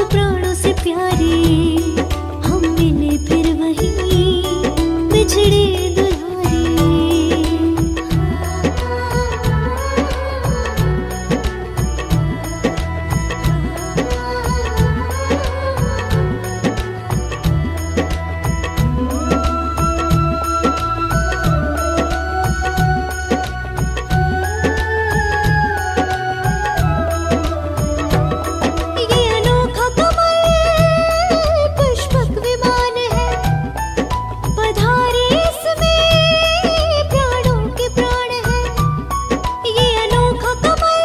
प्राणों से प्यारे हम मिले फिर वहीं बिछड़े दुलारे। ये अनोखा कमल पुष्पक विमान है, पधारे इसमें प्राणों के प्राण है। ये अनोखा कमल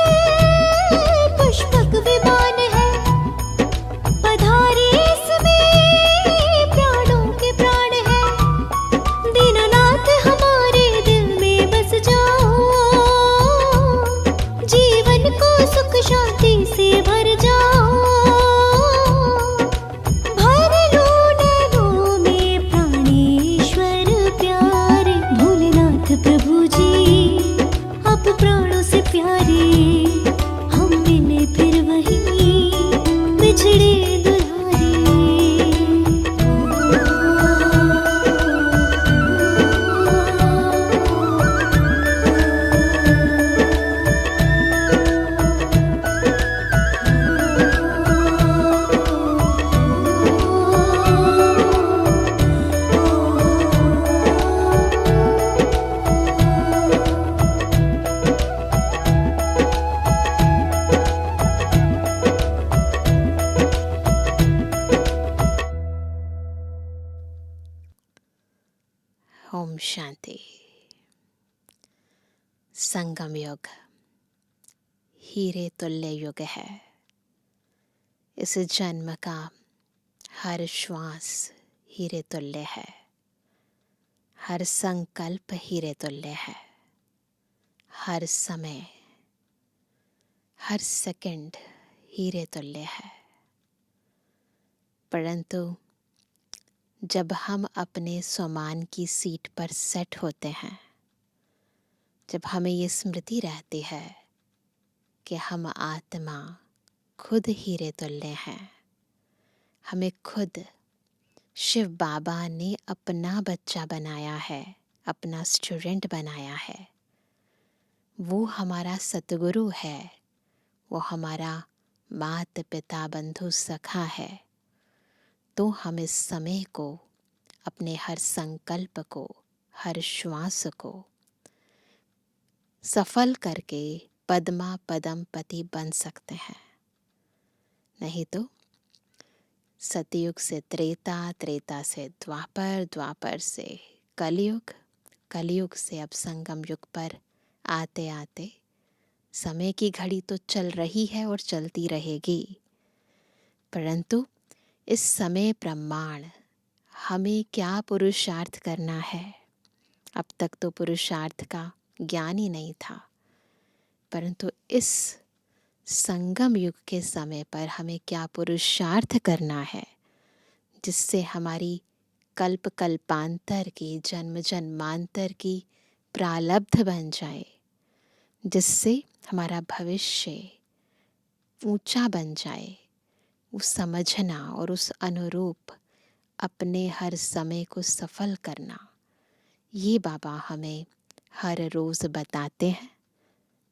पुष्पक विमान है, पधारे इसमें प्राणों के प्राण है। दीननाथ हमारे दिल में बस जाओ, जीवन को सुख शांति से भर जाओ। भर लो नैनों में प्राणेश्वर प्यारे, भोलेनाथ प्रभु जी आप प्राणों से प्यारे हम मिले फिर वहीं बिछड़े दुलारे। ओम शांति। संगम युग हीरे तुल्य युग है। इस जन्म का हर श्वास हीरे तुल्य है, हर संकल्प हीरे तुल्य है, हर समय हर सेकंड हीरे तुल्य है। परंतु जब हम अपने स्वमान की सीट पर सेट होते हैं, जब हमें ये स्मृति रहती है कि हम आत्मा खुद हीरे तुल्य हैं, हमें खुद शिव बाबा ने अपना बच्चा बनाया है, अपना स्टूडेंट बनाया है। वो हमारा सतगुरु है, वो हमारा माता पिता बंधु सखा है। तो हम इस समय को, अपने हर संकल्प को, हर श्वास को सफल करके पद्मा पदम पति बन सकते हैं। नहीं तो सतयुग से त्रेता, त्रेता से द्वापर, द्वापर से कलयुग, कलयुग से अब संगम युग पर आते आते समय की घड़ी तो चल रही है और चलती रहेगी, परंतु इस समय प्रमाण हमें क्या पुरुषार्थ करना है। अब तक तो पुरुषार्थ का ज्ञान ही नहीं था, परंतु इस संगम युग के समय पर हमें क्या पुरुषार्थ करना है, जिससे हमारी कल्प कल्पांतर की, जन्म जन्मांतर की प्रारब्ध बन जाए, जिससे हमारा भविष्य ऊंचा बन जाए। उस समझना और उस अनुरूप अपने हर समय को सफल करना, ये बाबा हमें हर रोज बताते हैं,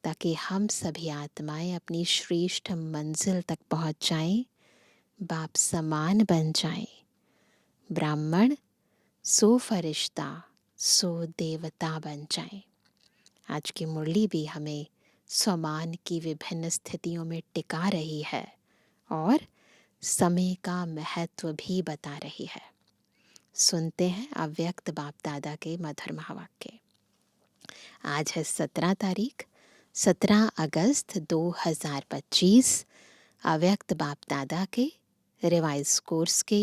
ताकि हम सभी आत्माएं अपनी श्रेष्ठ मंजिल तक पहुंच जाएं, बाप समान बन जाएं। ब्राह्मण सो फरिश्ता सो देवता बन जाएं। आज की मुरली भी हमें स्वमान की विभिन्न स्थितियों में टिका रही है और समय का महत्व भी बता रही है। सुनते हैं अव्यक्त बाप दादा के मधुर महावाक्य। आज है 17 तारीख, 17 अगस्त 2025। अव्यक्त बाप दादा के रिवाइज कोर्स के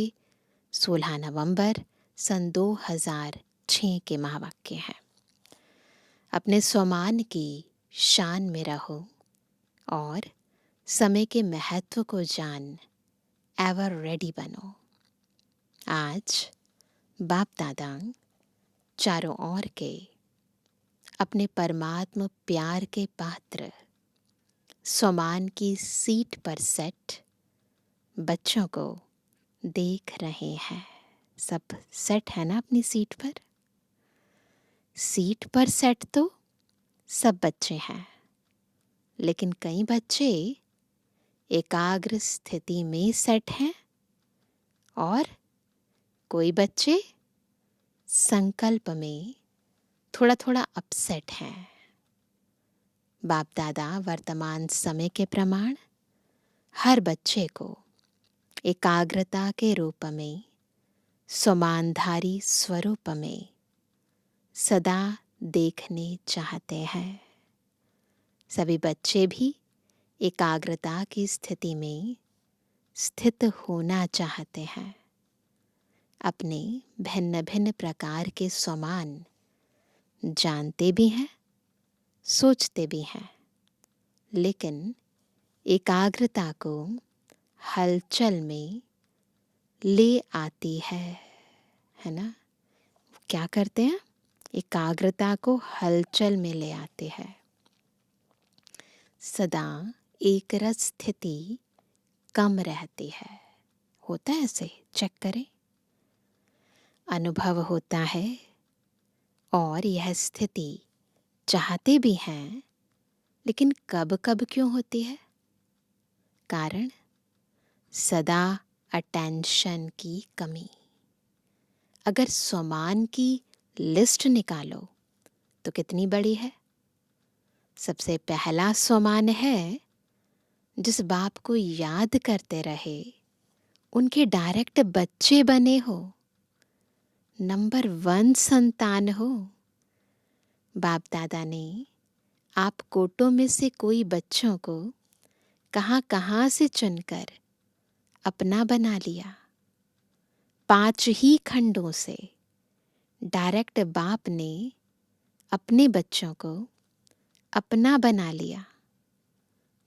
16 नवंबर सन 2006 के महावाक्य हैं। अपने स्वमान की शान में रहो और समय के महत्व को जान एवर रेडी बनो। आज बाप दादा चारों ओर के अपने परमात्म प्यार के पात्र स्वमान की सीट पर सेट बच्चों को देख रहे हैं। सब सेट है ना अपनी सीट पर? सीट पर सेट तो सब बच्चे हैं, लेकिन कई बच्चे एकाग्र स्थिति में सेट हैं और कोई बच्चे संकल्प में थोड़ा थोड़ा अपसेट हैं। बाप दादा वर्तमान समय के प्रमाण हर बच्चे को एकाग्रता के रूप में, समानधारी स्वरूप में सदा देखने चाहते हैं। सभी बच्चे भी एकाग्रता की स्थिति में स्थित होना चाहते हैं। अपने भिन्न भिन्न प्रकार के समान जानते भी हैं, सोचते भी हैं, लेकिन एकाग्रता को हलचल में ले आती है ना? क्या करते हैं? एकाग्रता को हलचल में ले आते हैं। सदा एक रस स्थिति कम रहती है। होता है ऐसे? चेक करें। अनुभव होता है और यह स्थिति चाहते भी हैं, लेकिन कब कब क्यों होती है? कारण सदा अटेंशन की कमी। अगर स्वमान की लिस्ट निकालो तो कितनी बड़ी है? सबसे पहला स्वमान है जिस बाप को याद करते रहे उनके डायरेक्ट बच्चे बने हो, नंबर 1 संतान हो। बाप दादा ने आप कोटों में से कोई बच्चों को कहाँ कहाँ से चुनकर अपना बना लिया। 5 ही खंडों से डायरेक्ट बाप ने अपने बच्चों को अपना बना लिया।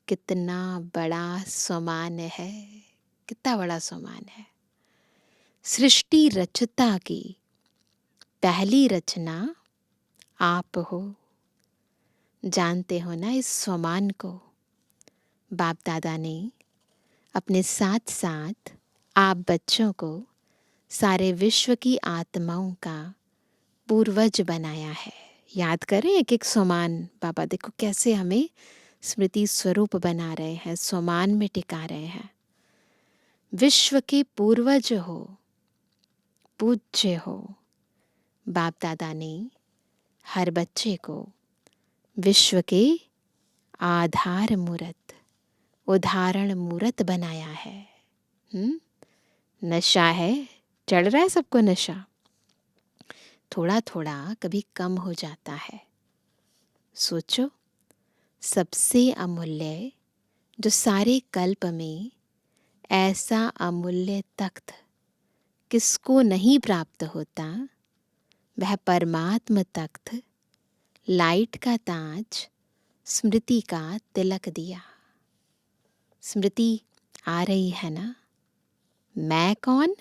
कितना बड़ा सम्मान है, कितना बड़ा सम्मान है। सृष्टि रचता की पहली रचना आप हो। जानते हो ना इस सम्मान को? बाप दादा ने अपने साथ साथ आप बच्चों को सारे विश्व की आत्माओं का पूर्वज बनाया है। याद करें एक एक सम्मान। बाबा देखो कैसे हमें स्मृति स्वरूप बना रहे हैं, सम्मान में टिका रहे हैं। विश्व के पूर्वज हो, पूज्य हो। बाप दादा ने हर बच्चे को विश्व के आधार मूर्त, उदाहरण मूर्त बनाया है। नशा है, चढ़ रहा है सबको नशा। थोड़ा थोड़ा कभी कम हो जाता है। सोचो, सबसे अमूल्य जो सारे कल्प में ऐसा अमूल्य तख्त किसको नहीं प्राप्त होता, वह परमात्म तख्त, लाइट का ताज, स्मृति का तिलक दिया। स्मृति आ रही है ना? मैं कौन,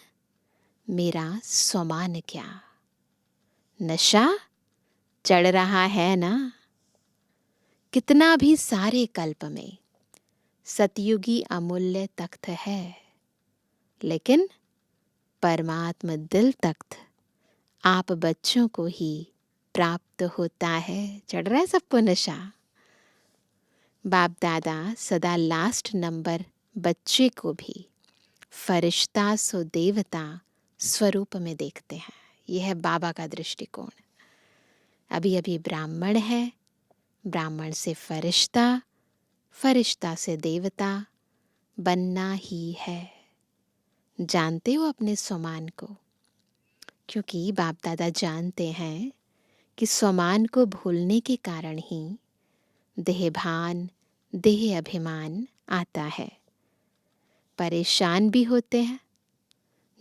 मेरा स्वमान क्या। नशा चढ़ रहा है ना? कितना भी सारे कल्प में सतयुगी अमूल्य तख्त है, लेकिन परमात्म दिल तख्त आप बच्चों को ही प्राप्त होता है। चढ़ रहा है सबको नशा। बाप दादा सदा लास्ट नंबर बच्चे को भी फरिश्ता सो देवता स्वरूप में देखते हैं। यह है बाबा का दृष्टिकोण। अभी अभी ब्राह्मण है, ब्राह्मण से फरिश्ता, फरिश्ता से देवता बनना ही है। जानते हो अपने स्वमान को? क्योंकि बाप दादा जानते हैं कि स्वमान को भूलने के कारण ही देहभान, देह अभिमान आता है। परेशान भी होते हैं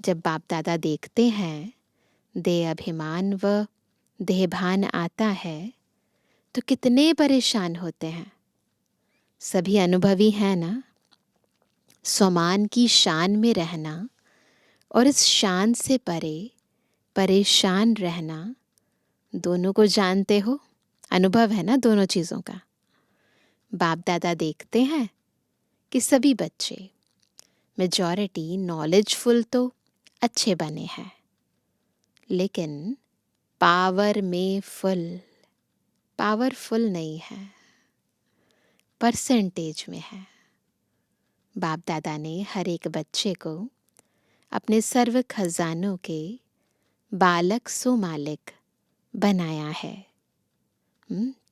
जब बाप दादा देखते हैं देह अभिमान व देहभान आता है, तो कितने परेशान होते हैं। सभी अनुभवी हैं ना? स्वमान की शान में रहना और इस शान से परे परेशान रहना, दोनों को जानते हो। अनुभव है ना दोनों चीज़ों का। बाप दादा देखते हैं कि सभी बच्चे मेजॉरिटी नॉलेजफुल तो अच्छे बने हैं, लेकिन पावरफुल नहीं है, परसेंटेज में है। बाप दादा ने हर एक बच्चे को अपने सर्व खजानों के बालक सो मालिक बनाया है।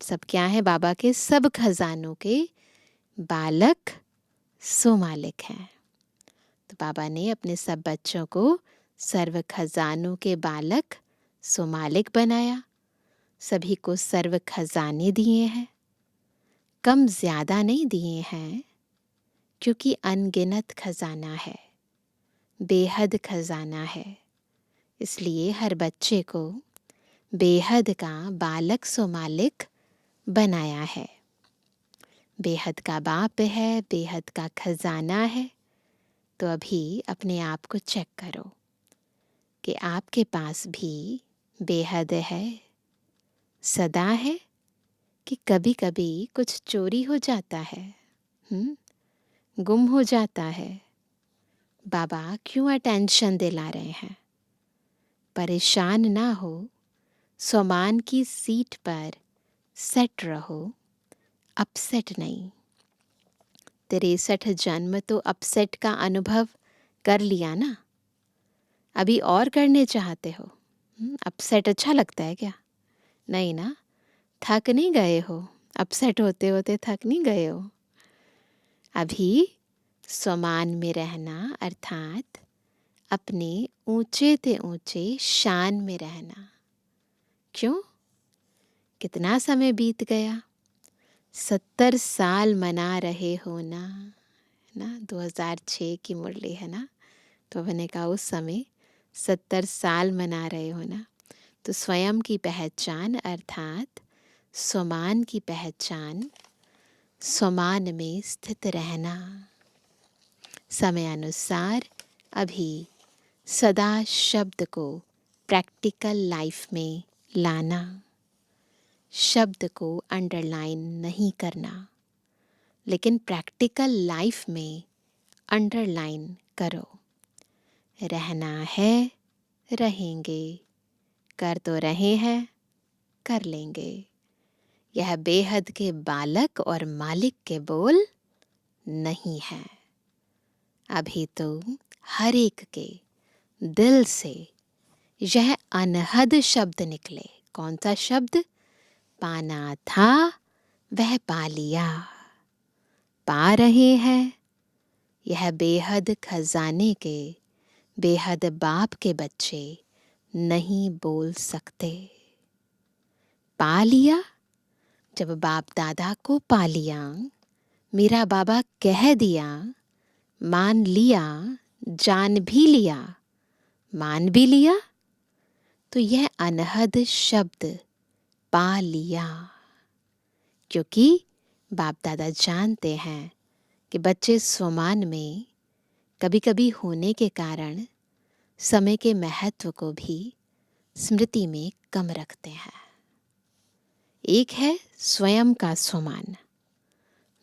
सब क्या है? बाबा के सब खजानों के बालक सो मालिक हैं। तो बाबा ने अपने सब बच्चों को सर्व खजानों के बालक सो मालिक बनाया। सभी को सर्व खजाने दिए हैं, कम ज्यादा नहीं दिए हैं, क्योंकि अनगिनत खजाना है, बेहद खजाना है। इसलिए हर बच्चे को बेहद का बालक सो मालिक बनाया है। बेहद का बाप है, बेहद का खजाना है। तो अभी अपने आप को चेक करो कि आपके पास भी बेहद है, सदा है, कि कभी कभी कुछ चोरी हो जाता है, गुम हो जाता है। बाबा क्यों अटेंशन दिला रहे हैं? परेशान ना हो, सोमान की सीट पर सेट रहो, अपसेट नहीं। 63 जन्म तो अपसेट का अनुभव कर लिया ना, अभी और करने चाहते हो? अपसेट अच्छा लगता है क्या? नहीं ना, थक नहीं गए हो? अपसेट होते होते थक नहीं गए हो? अभी स्वमान में रहना अर्थात अपने ऊंचे ते ऊंचे शान में रहना। क्यों? कितना समय बीत गया? 70 साल मना रहे हो ना 2006 की मुरली है ना, तो मैंने कहा उस समय 70 साल मना रहे हो ना। तो स्वयं की पहचान अर्थात स्वमान की पहचान, स्वमान में स्थित रहना, समय अनुसार अभी सदा शब्द को प्रैक्टिकल लाइफ में लाना, शब्द को अंडरलाइन नहीं करना, लेकिन प्रैक्टिकल लाइफ में अंडरलाइन करो। रहना है, रहेंगे, कर तो रहे हैं, कर लेंगे। यह बेहद के बालक और मालिक के बोल नहीं है। अभी तो हर एक के दिल से यह अनहद शब्द निकले। कौन सा शब्द? पाना था वह पा लिया, पा रहे हैं। यह बेहद खजाने के बेहद बाप के बच्चे नहीं बोल सकते। पा लिया, जब बाप दादा को पा लिया, मेरा बाबा कह दिया, मान लिया, जान भी लिया, मान भी लिया, तो यह अनहद शब्द पा लिया। क्योंकि बाप दादा जानते हैं कि बच्चे स्वमान में कभी कभी होने के कारण समय के महत्व को भी स्मृति में कम रखते हैं। एक है स्वयं का स्वमान,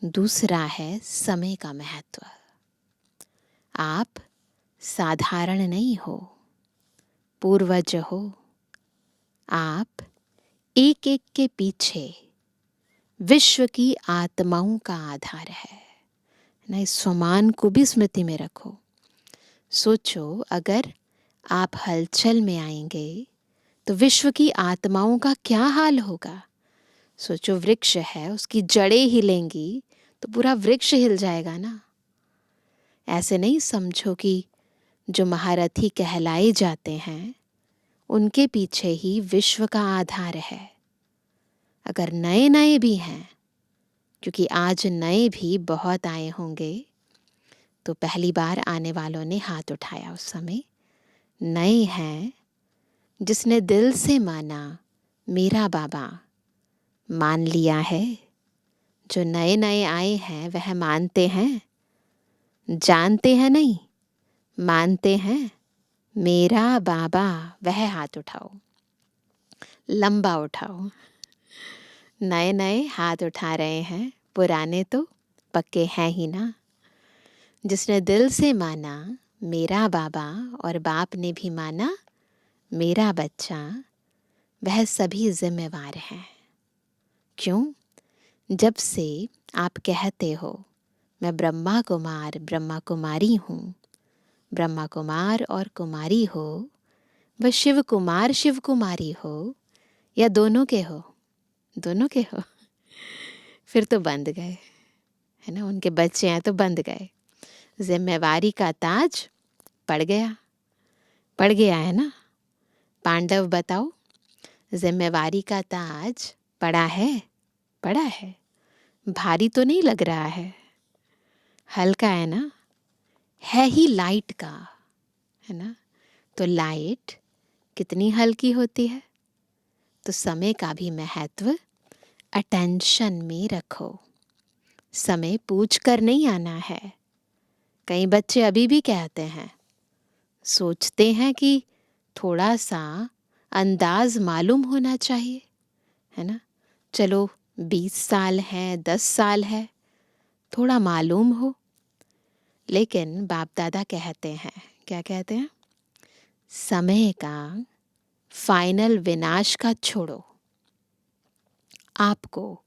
दूसरा है समय का महत्व। आप साधारण नहीं हो, पूर्वज हो। आप एक एक के पीछे विश्व की आत्माओं का आधार है ना। इस स्वमान को भी स्मृति में रखो। सोचो, अगर आप हलचल में आएंगे तो विश्व की आत्माओं का क्या हाल होगा। सोचो, वृक्ष है, उसकी जड़ें हिलेंगी तो पूरा वृक्ष हिल जाएगा ना। ऐसे नहीं समझो कि जो महारथी कहलाए जाते हैं उनके पीछे ही विश्व का आधार है। अगर नए नए भी हैं, क्योंकि आज नए भी बहुत आए होंगे, तो पहली बार आने वालों ने हाथ उठाया उस समय। नए हैं, जिसने दिल से माना मेरा बाबा, मान लिया है। जो नए नए आए हैं वह मानते हैं, जानते हैं नहीं, मानते हैं मेरा बाबा। वह हाथ उठाओ, लंबा उठाओ। नए नए हाथ उठा रहे हैं, पुराने तो पक्के हैं ही ना। जिसने दिल से माना मेरा बाबा और बाप ने भी माना मेरा बच्चा, वह सभी जिम्मेवार हैं। क्यों? जब से आप कहते हो मैं ब्रह्मा कुमार ब्रह्मा कुमारी हूँ, ब्रह्मा कुमार और कुमारी हो, वह शिव कुमार शिव कुमारी हो या दोनों के हो, दोनों के हो, फिर तो बंध गए, है ना। उनके बच्चे हैं तो बंध गए। जिम्मेवारी का ताज पड़ गया, पड़ गया है ना। पांडव बताओ, जिम्मेवारी का ताज पड़ा है? पड़ा है। भारी तो नहीं लग रहा है, हल्का है ना, है ही लाइट का, है ना। तो लाइट कितनी हल्की होती है। तो समय का भी महत्व अटेंशन में रखो। समय पूछ कर नहीं आना है। कई बच्चे अभी भी कहते हैं, सोचते हैं कि थोड़ा सा अंदाज मालूम होना चाहिए, है ना। चलो 20 साल है, 10 साल है, थोड़ा मालूम हो। लेकिन बाप दादा कहते हैं, क्या कहते हैं? समय का फाइनल विनाश का छोड़ो, आपको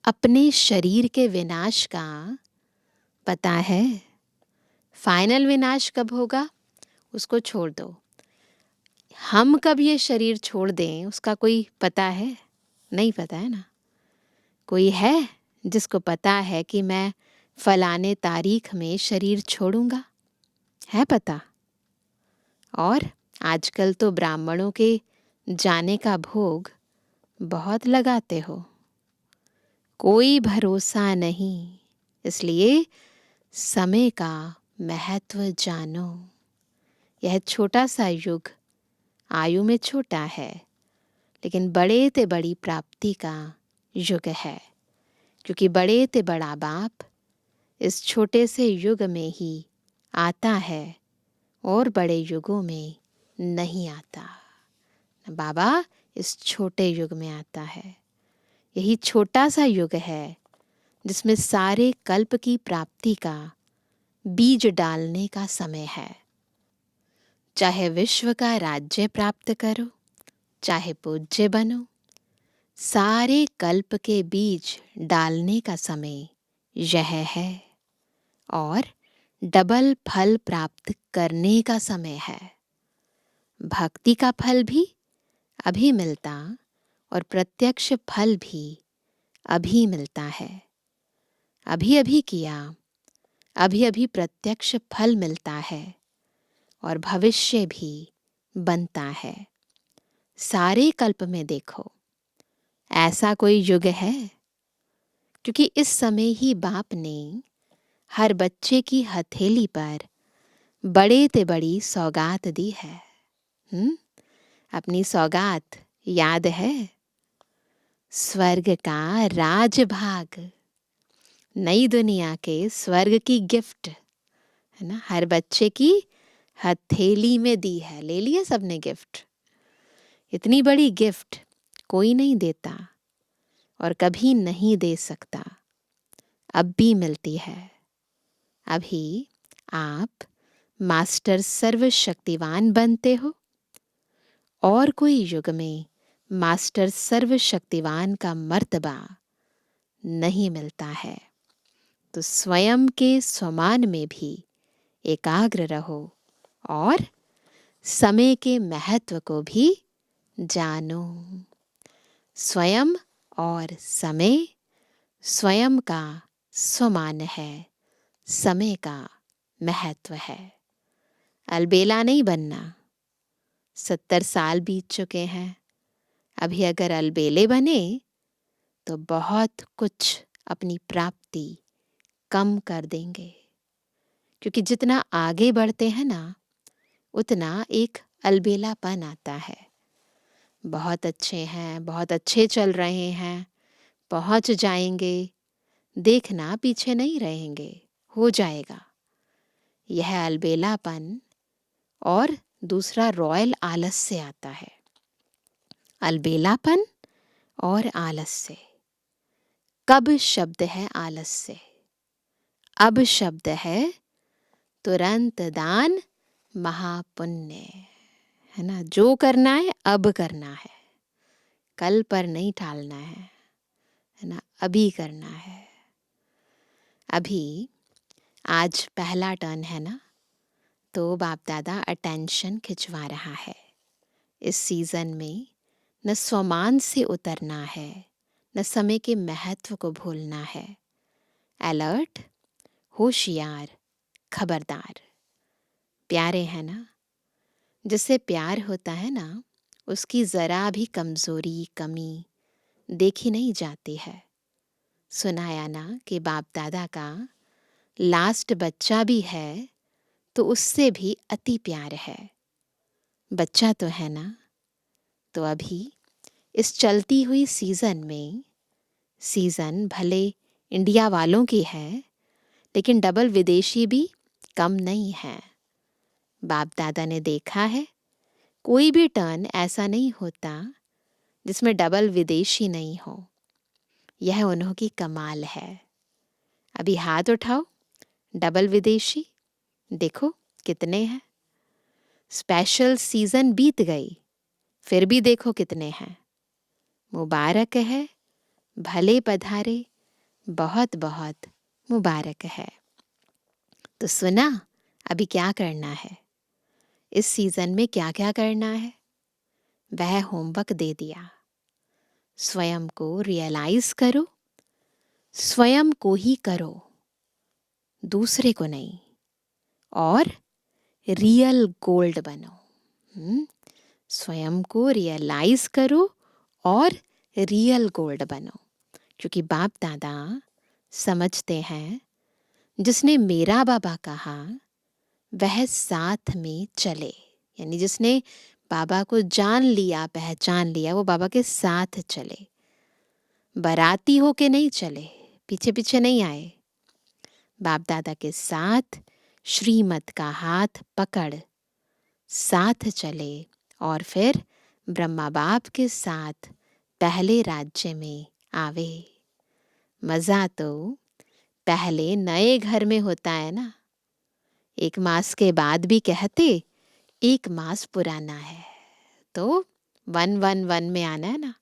अपने शरीर के विनाश का पता है। फाइनल विनाश कब होगा उसको छोड़ दो, हम कब ये शरीर छोड़ दें उसका कोई पता है? नहीं पता है ना। कोई है जिसको पता है कि मैं फलाने तारीख में शरीर छोड़ूंगा? है पता? और आजकल तो ब्राह्मणों के जाने का भोग बहुत लगाते हो, कोई भरोसा नहीं। इसलिए समय का महत्व जानो। यह छोटा सा युग आयु में छोटा है, लेकिन बड़े ते बड़ी प्राप्ति का युग है। क्योंकि बड़े ते बड़ा बाप इस छोटे से युग में ही आता है और बड़े युगों में नहीं आता। बाबा इस छोटे युग में आता है। यही छोटा सा युग है जिसमें सारे कल्प की प्राप्ति का बीज डालने का समय है। चाहे विश्व का राज्य प्राप्त करो, चाहे पूज्य बनो, सारे कल्प के बीज डालने का समय यह है। और डबल फल प्राप्त करने का समय है। भक्ति का फल भी अभी मिलता और प्रत्यक्ष फल भी अभी मिलता है। अभी अभी किया, अभी अभी प्रत्यक्ष फल मिलता है और भविष्य भी बनता है। सारे कल्प में देखो, ऐसा कोई युग है? क्योंकि इस समय ही बाप ने हर बच्चे की हथेली पर बड़े ते बड़ी सौगात दी है। अपनी सौगात याद है? स्वर्ग का राजभाग, नई दुनिया के स्वर्ग की गिफ्ट, है ना। हर बच्चे की हथेली में दी है, ले लिया सबने गिफ्ट। इतनी बड़ी गिफ्ट कोई नहीं देता और कभी नहीं दे सकता। अब भी मिलती है। अभी आप मास्टर सर्वशक्तिवान बनते हो और कोई युग में मास्टर सर्वशक्तिवान का मर्तबा नहीं मिलता है। तो स्वयं के स्वमान में भी एकाग्र रहो और समय के महत्व को भी जानो। स्वयं और समय स्वयं का स्वमान है, समय का महत्व है। अलबेला नहीं बनना। 70 साल बीत चुके हैं, अभी अगर अलबेले बने तो बहुत कुछ अपनी प्राप्ति कम कर देंगे। क्योंकि जितना आगे बढ़ते हैं ना, उतना एक अलबेलापन आता है। बहुत अच्छे हैं, बहुत अच्छे चल रहे हैं, पहुंच जाएंगे, देखना पीछे नहीं रहेंगे, हो जाएगा। यह अलबेलापन और दूसरा रॉयल आलस्य आता है। अलबेलापन और आलस्य। कब शब्द है आलस्य, अब शब्द है तुरंत दान महापुण्य, है ना। जो करना है अब करना है, कल पर नहीं टालना है ना, अभी करना है। अभी आज पहला टर्न है ना, तो बाप दादा अटेंशन खिंचवा रहा है। इस सीजन में न स्वमान से उतरना है, न समय के महत्व को भूलना है। अलर्ट, होशियार, खबरदार। प्यारे हैं ना, जिससे प्यार होता है ना, उसकी जरा भी कमजोरी कमी देखी नहीं जाती है। सुनाया ना कि बाप दादा का लास्ट बच्चा भी है तो उससे भी अति प्यार है। बच्चा तो है ना, तो अभी इस चलती हुई सीजन में, सीजन भले इंडिया वालों की है लेकिन डबल विदेशी भी कम नहीं है। बाप दादा ने देखा है कोई भी टर्न ऐसा नहीं होता जिसमें डबल विदेशी नहीं हो। यह उन्हों की कमाल है। अभी हाथ उठाओ, डबल विदेशी देखो कितने हैं। स्पेशल सीजन बीत गई, फिर भी देखो कितने हैं। मुबारक है, भले पधारे, बहुत बहुत मुबारक है। तो सुना अभी क्या करना है, इस सीजन में क्या क्या करना है, वह होमवर्क दे दिया। स्वयं को रियलाइज करो, स्वयं को ही करो, दूसरे को नहीं, और रियल गोल्ड बनो। स्वयं को रियलाइज करो और रियल गोल्ड बनो। क्योंकि बाप दादा समझते हैं जिसने मेरा बाबा कहा वह साथ में चले, यानी जिसने बाबा को जान लिया, पहचान लिया, वो बाबा के साथ चले। बाराती होके नहीं चले, पीछे पीछे नहीं आए। बाप दादा के साथ श्रीमत का हाथ पकड़ साथ चले और फिर ब्रह्मा बाप के साथ पहले राज्य में आवे। मजा तो पहले नए घर में होता है ना। 1 मास के बाद भी कहते 1 मास पुराना है, तो 1-1-1 में आना है ना।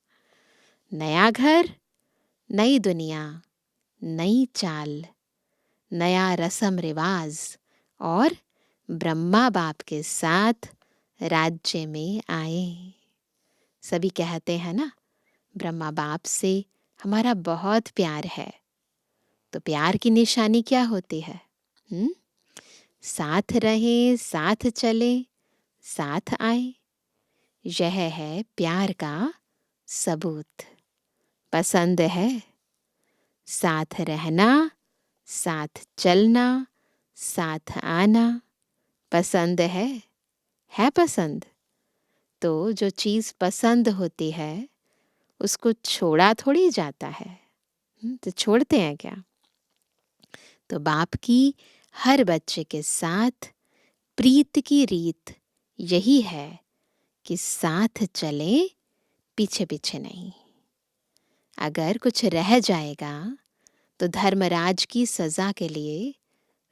नया घर, नई दुनिया, नई चाल, नया रस्म रिवाज, और ब्रह्मा बाप के साथ राज्य में आए। सभी कहते हैं ना ब्रह्मा बाप से हमारा बहुत प्यार है। तो प्यार की निशानी क्या होती है? साथ रहे, साथ चले, साथ आए, यह है प्यार का सबूत। पसंद है साथ रहना, साथ चलना, साथ आना, पसंद है पसंद। तो जो चीज़ पसंद होती है उसको छोड़ा थोड़ी जाता है। तो छोड़ते हैं क्या? तो बाप की हर बच्चे के साथ प्रीत की रीत यही है कि साथ चले, पीछे पीछे नहीं। अगर कुछ रह जाएगा तो धर्मराज की सजा के लिए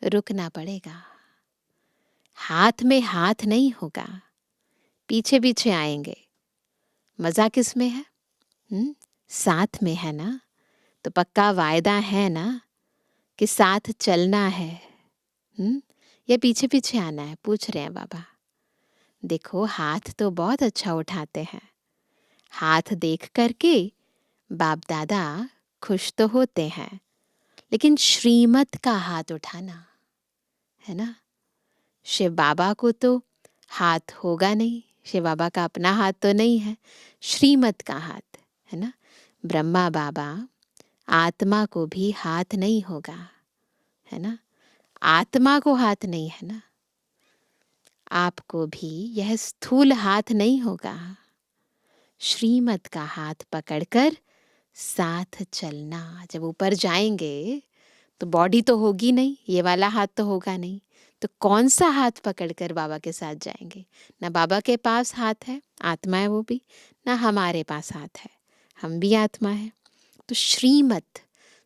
रुकना पड़ेगा। हाथ में हाथ नहीं होगा, पीछे पीछे आएंगे। मजा किस में है? साथ में है ना। तो पक्का वायदा है ना कि साथ चलना है, या पीछे पीछे आना है? पूछ रहे हैं बाबा। देखो हाथ तो बहुत अच्छा उठाते हैं, हाथ देख करके बाप दादा खुश तो होते हैं, लेकिन श्रीमत का हाथ उठाना है ना। शिव बाबा को तो हाथ होगा नहीं, शिव बाबा का अपना हाथ तो नहीं है, श्रीमत का हाथ है ना। ब्रह्मा बाबा आत्मा को भी हाथ नहीं होगा, है ना। आत्मा को हाथ नहीं है ना, आपको भी यह स्थूल हाथ नहीं होगा। श्रीमत का हाथ पकड़कर साथ चलना। जब ऊपर जाएंगे तो बॉडी तो होगी नहीं, ये वाला हाथ तो होगा नहीं, तो कौन सा हाथ पकड़कर बाबा के साथ जाएंगे? ना बाबा के पास हाथ है, आत्मा है वो भी, ना हमारे पास हाथ है, हम भी आत्मा है। तो श्रीमत,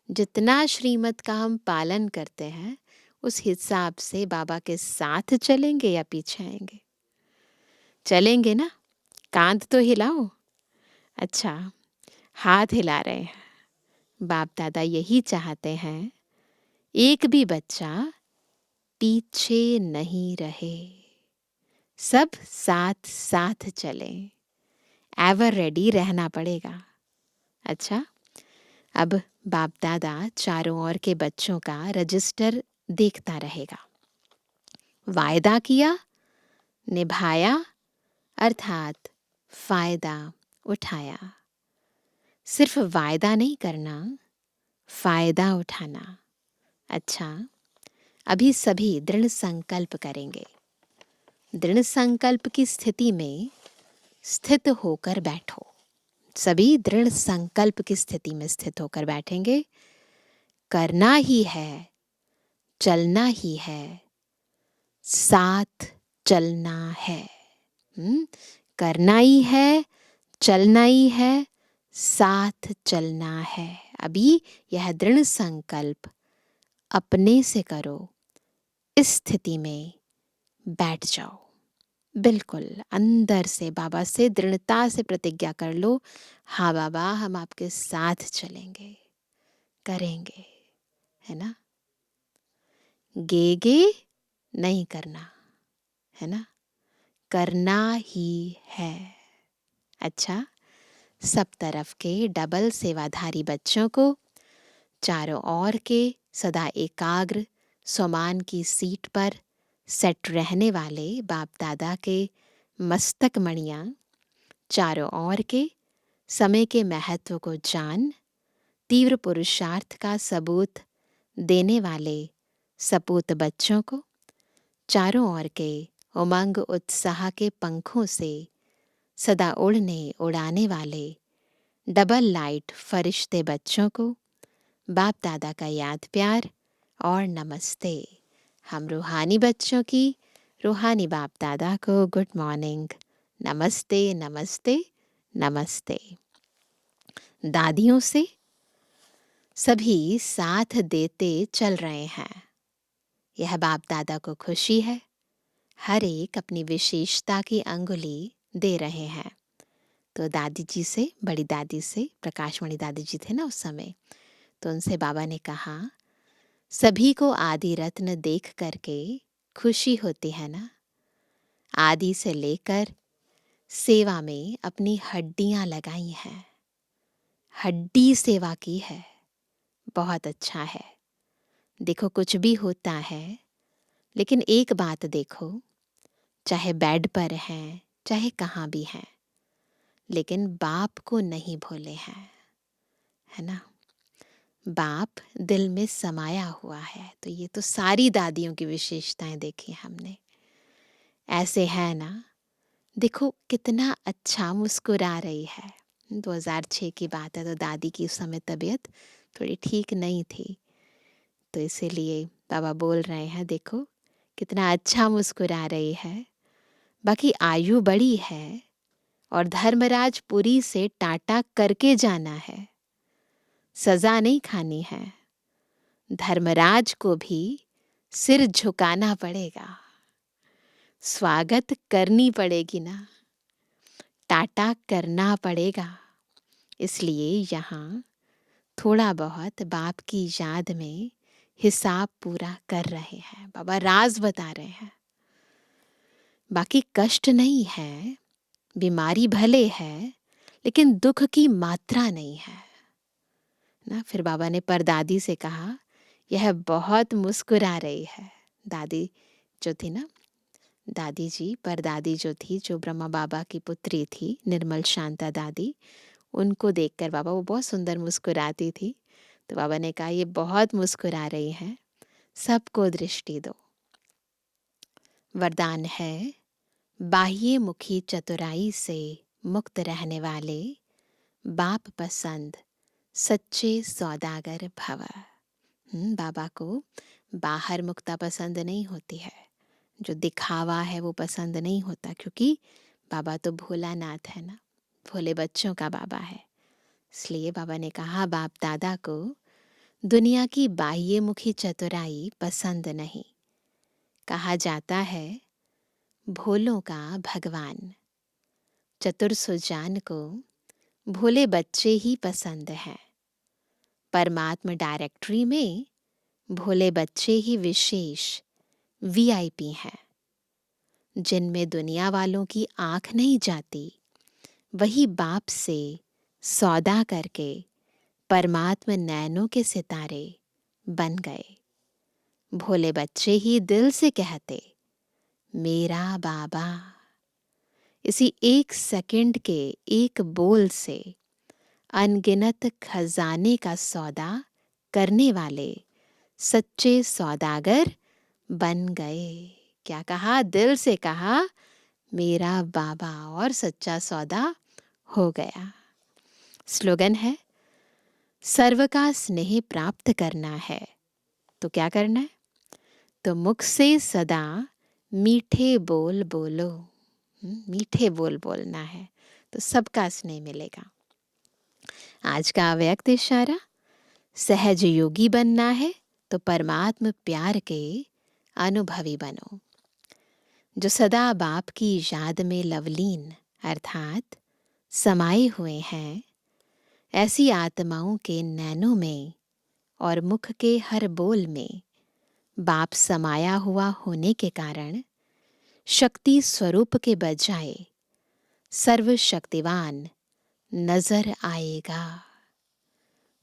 जितना श्रीमत का हम पालन करते हैं उस हिसाब से बाबा के साथ चलेंगे या पीछे आएंगे? चलेंगे ना? कांध तो हिलाओ। अच्छा, हाथ हिला रहे हैं। बाप दादा यही चाहते हैं, एक भी बच्चा पीछे नहीं रहे, सब साथ साथ चलें। एवर रेडी रहना पड़ेगा। अच्छा, अब बाप दादा चारों ओर के बच्चों का रजिस्टर देखता रहेगा। वायदा किया, निभाया, अर्थात फायदा उठाया। सिर्फ वायदा नहीं करना, फायदा उठाना। अच्छा, अभी सभी दृढ़ संकल्प करेंगे। दृढ़ संकल्प की स्थिति में स्थित होकर बैठो। सभी दृढ़ संकल्प की स्थिति में स्थित होकर बैठेंगे। करना ही है, चलना ही है, साथ चलना है। करना ही है, चलना ही है, साथ चलना है। अभी यह दृढ़ संकल्प अपने से करो। इस स्थिति में बैठ जाओ। बिल्कुल अंदर से बाबा से दृढ़ता से प्रतिज्ञा कर लो, हाँ बाबा, हम आपके साथ चलेंगे, करेंगे, है ना? गे नहीं करना, है ना? करना ही है। अच्छा, सब तरफ के डबल सेवाधारी बच्चों को चारों ओर के सदा एकाग्र स्वमान की सीट पर सेट रहने वाले बाप दादा के मस्तक मणियां चारों ओर के समय के महत्व को जान तीव्र पुरुषार्थ का सबूत देने वाले सपूत बच्चों को चारों ओर के उमंग उत्साह के पंखों से सदा उड़ाने वाले डबल लाइट फरिश्ते बच्चों को बाप दादा का याद प्यार और नमस्ते। हम रूहानी बच्चों की रूहानी बाप दादा को गुड मॉर्निंग, नमस्ते नमस्ते नमस्ते। दादियों से सभी साथ देते चल रहे हैं। यह बाप दादा को खुशी है। हर एक अपनी विशेषता की अंगुली दे रहे हैं। तो दादी जी से, बड़ी दादी से, प्रकाशमणि दादी जी थे ना उस समय, तो उनसे बाबा ने कहा, सभी को आदि रत्न देख करके खुशी होती है ना? आदि से लेकर सेवा में अपनी हड्डियां लगाई हैं, हड्डी सेवा की है। बहुत अच्छा है। देखो, कुछ भी होता है, लेकिन एक बात देखो, चाहे बेड पर हैं, चाहे कहाँ भी हैं, लेकिन बाप को नहीं भूले हैं, है ना? बाप दिल में समाया हुआ है। तो ये तो सारी दादियों की विशेषताएं देखी हमने। ऐसे है ना? देखो कितना अच्छा मुस्कुरा रही है। 2006 की बात है, तो दादी की उस समय तबीयत थोड़ी ठीक नहीं थी, तो इसीलिए बाबा बोल रहे हैं, देखो कितना अच्छा मुस्कुरा रही है। बाकी आयु बड़ी है और धर्मराज पुरी से टाटा करके जाना है, सजा नहीं खानी है। धर्मराज को भी सिर झुकाना पड़ेगा, स्वागत करनी पड़ेगी ना, टाटा करना पड़ेगा। इसलिए यहाँ थोड़ा बहुत बाप की याद में हिसाब पूरा कर रहे हैं। बाबा राज बता रहे हैं। बाकी कष्ट नहीं है, बीमारी भले है, लेकिन दुख की मात्रा नहीं है ना। फिर बाबा ने परदादी से कहा, यह बहुत मुस्कुरा रही है। दादी जो थी ना, दादी जी, परदादी जो थी, जो ब्रह्मा बाबा की पुत्री थी, निर्मल शांता दादी, उनको देखकर बाबा, वो बहुत सुंदर मुस्कुराती थी, तो बाबा ने कहा, ये बहुत मुस्कुरा रही है, सबको दृष्टि दो। वरदान है, बाह्य मुखी चतुराई से मुक्त रहने वाले बाप पसंद सच्चे सौदागर भव। बाबा को बाहर मुक्ता पसंद नहीं होती है, जो दिखावा है वो पसंद नहीं होता, क्योंकि बाबा तो भोलानाथ है ना, भोले बच्चों का बाबा है। इसलिए बाबा ने कहा बाप दादा को, दुनिया की बाह्यमुखी चतुराई पसंद नहीं। कहा जाता है भोलों का भगवान। चतुर सुजान को भोले बच्चे ही पसंद हैं। परमात्मा डायरेक्टरी में भोले बच्चे ही विशेष वीआईपी हैं। जिनमें दुनिया वालों की आंख नहीं जाती, वही बाप से सौदा करके परमात्मा नैनों के सितारे बन गए। भोले बच्चे ही दिल से कहते मेरा बाबा। इसी एक सेकंड के एक बोल से अनगिनत खजाने का सौदा करने वाले सच्चे सौदागर बन गए। क्या कहा? दिल से कहा मेरा बाबा, और सच्चा सौदा हो गया। स्लोगन है सर्व का स्नेह प्राप्त करना है तो क्या करना है? तो मुख से सदा मीठे बोल बोलो। मीठे बोल बोलना है तो सबका स्नेह मिलेगा। आज का अव्यक्त इशारा, सहज योगी बनना है तो परमात्म प्यार के अनुभवी बनो। जो सदा बाप की याद में लवलीन अर्थात समाये हुए हैं, ऐसी आत्माओं के नैनों में और मुख के हर बोल में बाप समाया हुआ होने के कारण शक्ति स्वरूप के बजाय सर्वशक्तिवान नजर आएगा।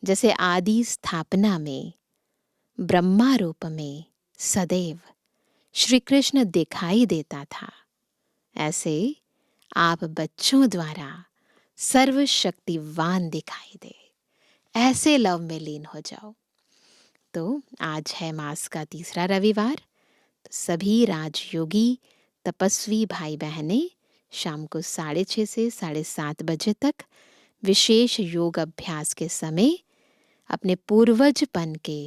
जैसे आदि स्थापना में ब्रह्मा रूप में सदैव श्री कृष्ण दिखाई देता था, ऐसे आप बच्चों द्वारा सर्वशक्तिवान दिखाई दे। ऐसे लव में लीन हो जाओ। तो आज है मास का तीसरा रविवार। तो सभी राजयोगी तपस्वी भाई बहनें शाम को 6:30 से 7:30 बजे तक विशेष योग अभ्यास के समय अपने पूर्वजपन के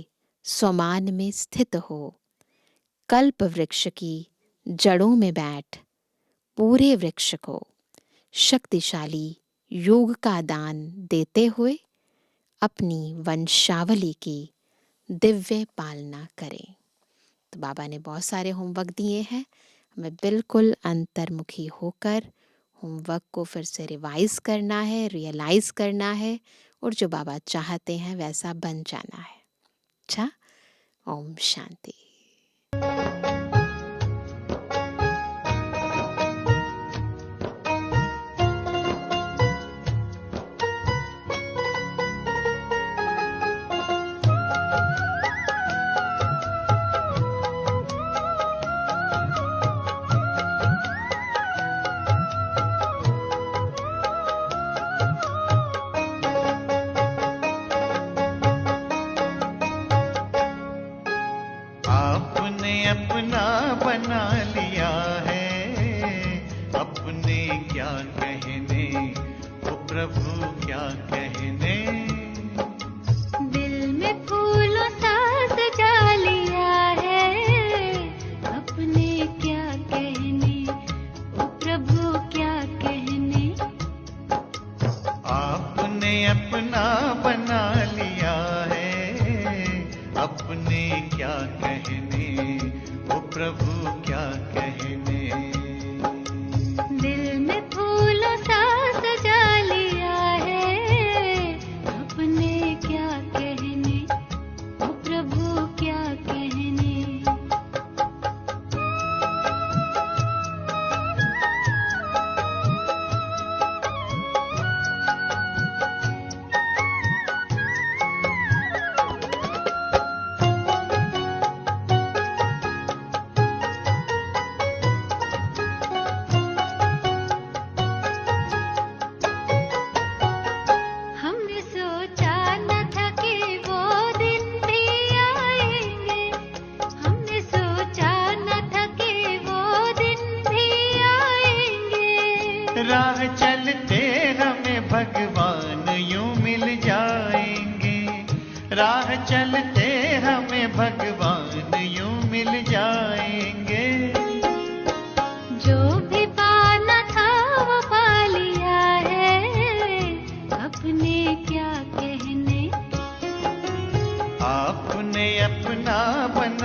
स्वमान में स्थित हो, कल्प वृक्ष की जड़ों में बैठ पूरे वृक्ष को शक्तिशाली योग का दान देते हुए अपनी वंशावली की दिव्य पालना करें। तो बाबा ने बहुत सारे होमवर्क दिए हैं, हमें बिल्कुल अंतर्मुखी होकर होमवर्क को फिर से रिवाइज करना है, रियलाइज करना है और जो बाबा चाहते हैं वैसा बन जाना है। अच्छा, ओम शांति। अपना बना लिया है, अपने क्या कहने, वो प्रभु क्या कहने। दिल में फूलों सा सजा लिया है, अपने क्या कहने, ओ प्रभु क्या कहने। आपने अपना बना लिया है, अपने क्या कहने, वो प्रभु क्या कहने। दिल में फूलों सा सजा लिया है, अपने क्या कहने, ओ प्रभु क्या कहने।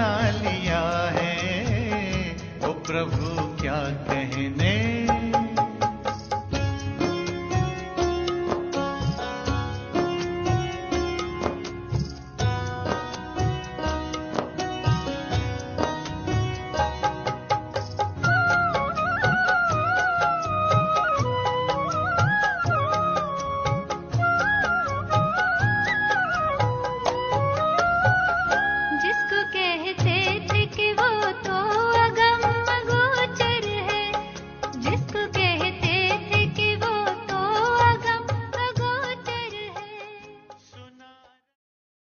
बना लिया